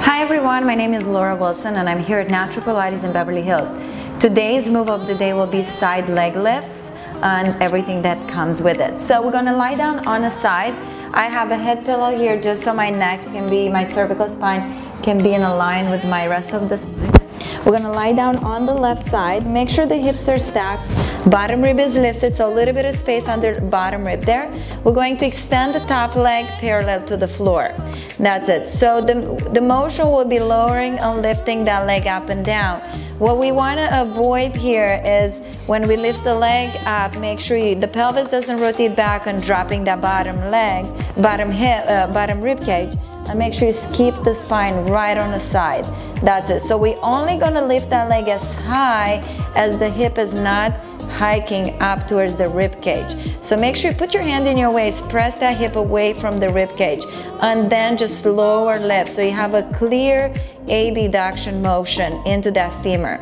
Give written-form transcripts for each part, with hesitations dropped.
Hi everyone, my name is Laura Wilson and I'm here at Natural Pilates in Beverly Hills. Today's move of the day will be side leg lifts and everything that comes with it. So we're going to lie down on a side. I have a head pillow here just so my neck can be, my cervical spine can be in a line with my rest of the spine. We're going to lie down on the left side. Make sure the hips are stacked. Bottom rib is lifted, so a little bit of space under the bottom rib there. We're going to extend the top leg parallel to the floor. That's it. So the motion will be lowering and lifting that leg up and down. What we want to avoid here is when we lift the leg up, make sure the pelvis doesn't rotate back and dropping that bottom leg, bottom rib cage. And make sure you keep the spine right on the side. That's it. So we're only gonna lift that leg as high as the hip is not hiking up towards the rib cage. So make sure you put your hand in your waist, press that hip away from the rib cage, and then just lower lift. So you have a clear abduction motion into that femur.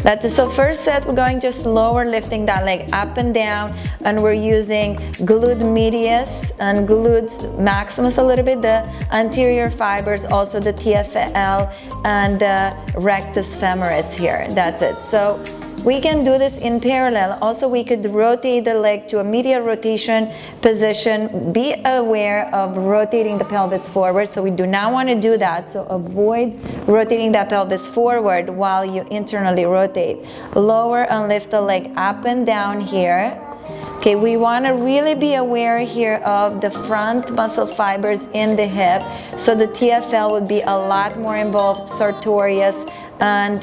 That's it. So first set, we're going just lower, lifting that leg up and down, and we're using glute medius and glute maximus a little bit, the anterior fibers, also the TFL and the rectus femoris here. That's it. So we can do this in parallel. Also, we could rotate the leg to a medial rotation position. Be aware of rotating the pelvis forward. So we do not want to do that. So avoid rotating that pelvis forward while you internally rotate. Lower and lift the leg up and down here. Okay, we want to really be aware here of the front muscle fibers in the hip. So the TFL would be a lot more involved, sartorius and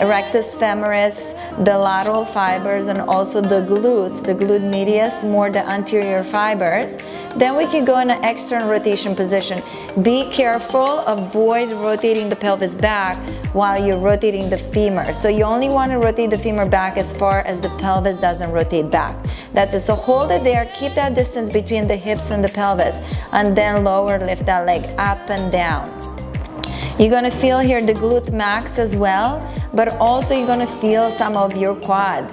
rectus femoris, the lateral fibers, and also the glutes, the glute medius, more the anterior fibers. Then we can go in an external rotation position. Be careful, avoid rotating the pelvis back while you're rotating the femur. So you only want to rotate the femur back as far as the pelvis doesn't rotate back. That's it. So hold it there, keep that distance between the hips and the pelvis, and then lower, lift that leg up and down. You're going to feel here the glute max as well, but also you're going to feel some of your quad.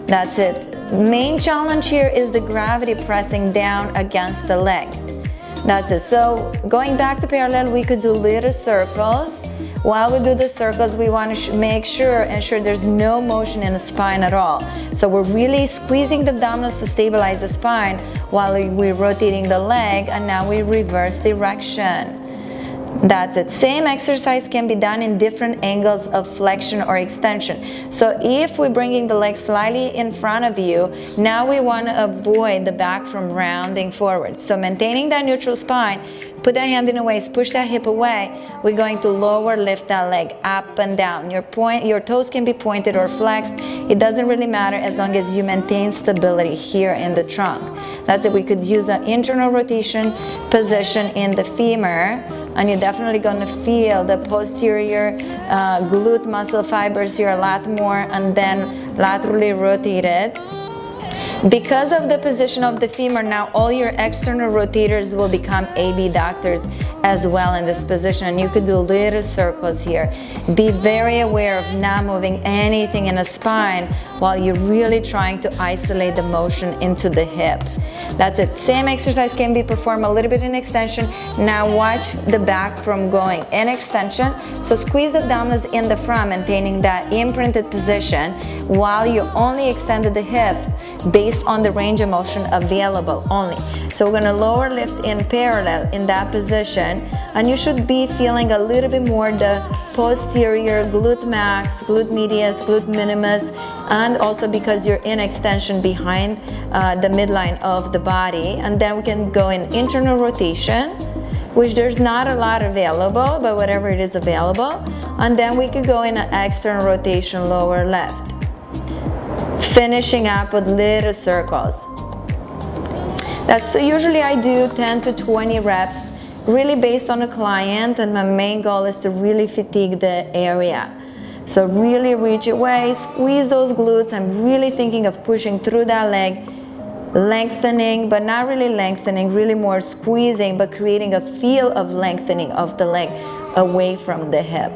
That's it. Main challenge here is the gravity pressing down against the leg. That's it. So going back to parallel, we could do little circles. While we do the circles, we want to ensure there's no motion in the spine at all. So we're really squeezing the abdominals to stabilize the spine while we're rotating the leg, and now we reverse direction. That's it. Same exercise can be done in different angles of flexion or extension. So if we're bringing the leg slightly in front of you, now we want to avoid the back from rounding forward. So maintaining that neutral spine, put that hand in the waist, push that hip away. We're going to lower, lift that leg up and down. Your toes can be pointed or flexed. It doesn't really matter as long as you maintain stability here in the trunk. That's it. We could use an internal rotation position in the femur, and you're definitely going to feel the posterior glute muscle fibers here a lot more, and then laterally rotated. Because of the position of the femur, now all your external rotators will become abductors as well in this position, and you could do little circles here. Be very aware of not moving anything in the spine while you're really trying to isolate the motion into the hip. That's it. Same exercise can be performed a little bit in extension. Now watch the back from going in extension. So squeeze the abdominals in the front, maintaining that imprinted position while you only extended the hip based on the range of motion available only. So we're going to lower lift in parallel in that position, and you should be feeling a little bit more the posterior glute max, glute medius, glute minimus, and also because you're in extension behind the midline of the body. And then we can go in internal rotation, which there's not a lot available, but whatever it is available. And then we could go in an external rotation, lower left. Finishing up with little circles. So usually I do 10 to 20 reps, really based on the client, and my main goal is to really fatigue the area. So really reach away, squeeze those glutes. I'm really thinking of pushing through that leg, lengthening, but not really lengthening, really more squeezing, but creating a feel of lengthening of the leg away from the hip.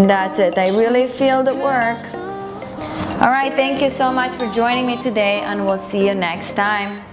That's it. I really feel the work. All right, thank you so much for joining me today, and we'll see you next time.